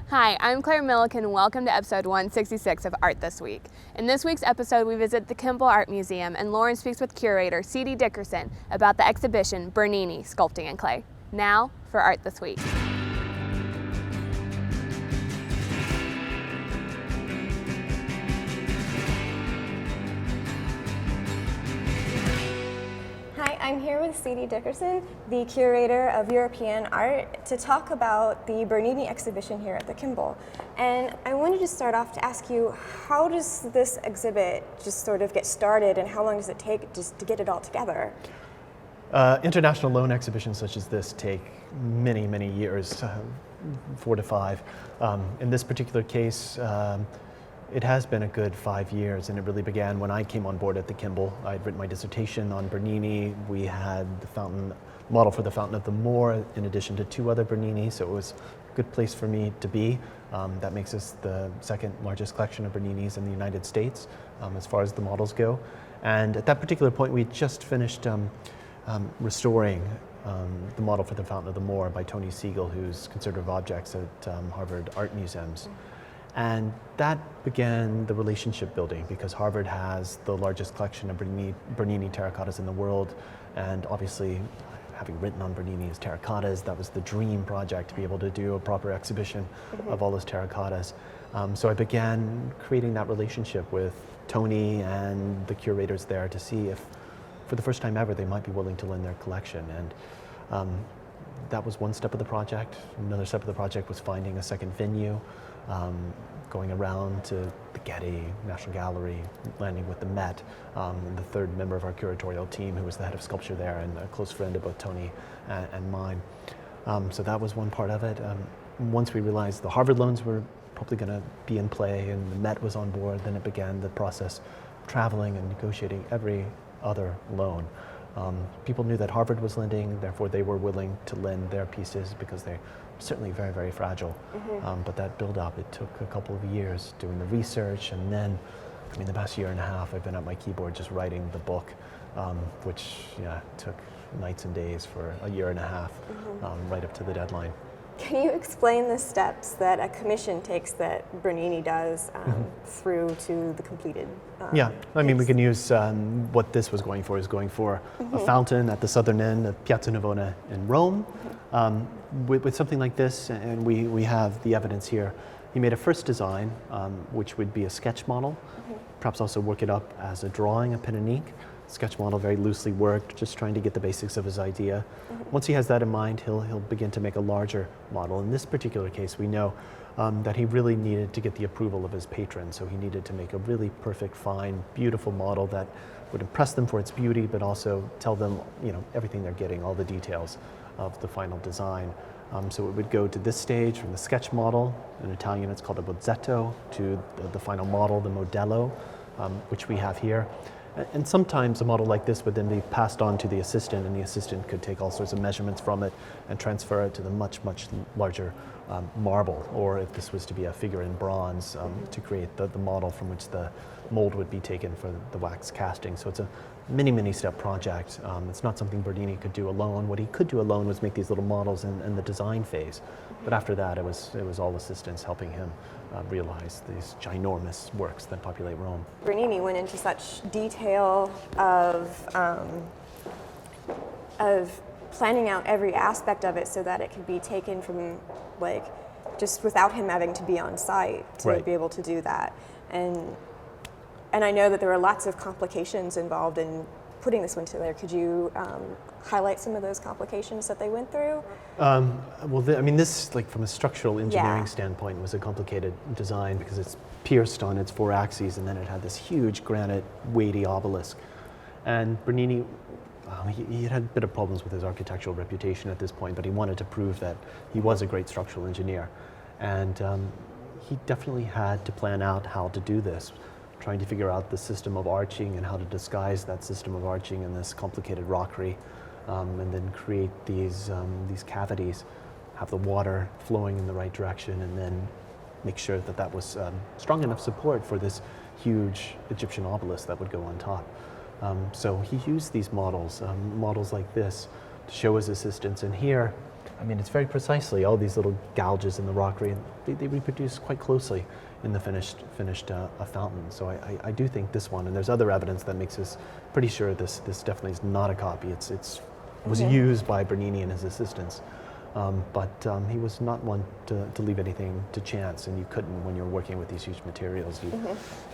Hi, I'm Claire Milliken and welcome to episode 166 of Art This Week. In this week's episode, we visit the Kimbell Art Museum and Lauren speaks with curator C.D. Dickerson about the exhibition Bernini, Sculpting in Clay. Now for Art This Week. Hi, I'm here with C.D. Dickerson, the curator of European art, to talk about the Bernini exhibition here at the Kimbell. And I wanted to start off to ask you, how does this exhibit just sort of get started and how long does it take just to get it all together? International loan exhibitions such as this take many, many years, 4 to 5. In this particular case, it has been a good 5 years, and it really began when I came on board at the Kimbell. I'd written my dissertation on Bernini. We had the model for the Fountain of the Moor in addition to 2 other Bernini, so it was a good place for me to be. That makes us the second largest collection of Berninis in the United States as far as the models go. And at that particular point, we just finished restoring the model for the Fountain of the Moor by Tony Siegel, who's conservator of objects at Harvard Art Museums. And that began the relationship building because Harvard has the largest collection of Bernini terracottas in the world. And obviously, having written on Bernini's terracottas, that was the dream project to be able to do a proper exhibition of all those terracottas. So I began creating that relationship with Tony and the curators there to see if, for the first time ever, they might be willing to lend their collection. And that was one step of the project. Another step of the project was finding a second venue. Going around to the Getty, National Gallery, landing with the Met, and the third member of our curatorial team who was the head of sculpture there and a close friend of both Tony and mine. So that was one part of it. Once we realized the Harvard loans were probably going to be in play and the Met was on board, then it began the process of traveling and negotiating every other loan. People knew that Harvard was lending, therefore they were willing to lend their pieces because they're certainly very, very fragile. But that build-up, it took a couple of years doing the research, and then, the past year and a half, I've been at my keyboard just writing the book, which took nights and days for a year and a half, right up to the deadline. Can you explain the steps that a commission takes that Bernini does through to the completed piece? We can use what this was going for a fountain at the southern end of Piazza Navona in Rome. With something like this, and we have the evidence here, he made a first design, which would be a sketch model, perhaps also work it up as a drawing, a pen and ink. Sketch model, very loosely worked, just trying to get the basics of his idea. Once he has that in mind, he'll begin to make a larger model. In this particular case, we know that he really needed to get the approval of his patrons, so he needed to make a really perfect, fine, beautiful model that would impress them for its beauty, but also tell them, everything they're getting, all the details of the final design. So it would go to this stage from the sketch model, in Italian it's called a bozzetto, to the final model, the modello, which we have here. And sometimes a model like this would then be passed on to the assistant, and the assistant could take all sorts of measurements from it and transfer it to the much, much larger marble, or if this was to be a figure in bronze, to create the model from which the mold would be taken for the wax casting. So it's a many, many step project. It's not something Bernini could do alone. What he could do alone was make these little models in the design phase. But after that, it was all assistants helping him realize these ginormous works that populate Rome. Bernini went into such detail of planning out every aspect of it so that it could be taken from just without him having to be on site to be able to do that. And I know that there were lots of complications involved in putting this one together. Could you highlight some of those complications that they went through? This, from a structural engineering standpoint, was a complicated design because it's pierced on its 4 axes, and then it had this huge granite, weighty obelisk. And Bernini, he had a bit of problems with his architectural reputation at this point, but he wanted to prove that he was a great structural engineer. And he definitely had to plan out how to do this, trying to figure out the system of arching and how to disguise that system of arching in this complicated rockery, and then create these cavities, have the water flowing in the right direction, and then make sure that that was strong enough support for this huge Egyptian obelisk that would go on top. So he used these models like this to show his assistants. And here I mean, it's very precisely all these little gouges in the rockery, and they reproduce quite closely in the finished fountain. So I do think this one, and there's other evidence that makes us pretty sure this definitely is not a copy. It was used by Bernini and his assistants, but he was not one to leave anything to chance, and you couldn't when you're working with these huge materials.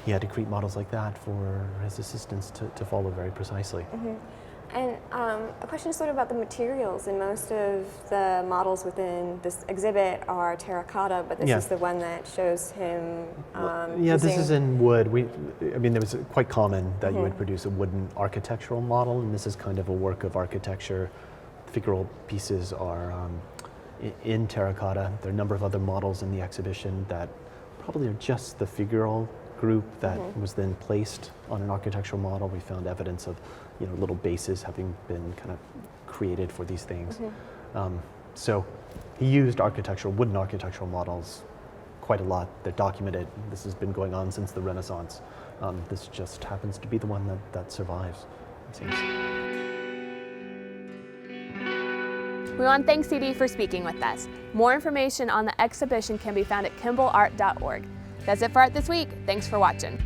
He had to create models like that for his assistants to follow very precisely. And a question sort of about the materials, and most of the models within this exhibit are terracotta, but this is the one that shows him this is in wood. I mean, it was quite common that you would produce a wooden architectural model, and this is kind of a work of architecture. Figural pieces are in terracotta. There are a number of other models in the exhibition that probably are just the figural group that was then placed on an architectural model. We found evidence of little bases having been kind of created for these things. So he used wooden architectural models quite a lot. They're documented. This has been going on since the Renaissance. This just happens to be the one that survives, it seems. We want to thank CD for speaking with us. More information on the exhibition can be found at kimbellart.org. That's it for Art This Week. Thanks for watching.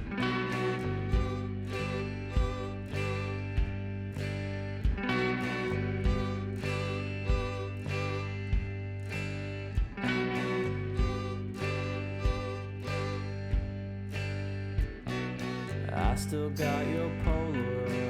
I still got your Polaroid.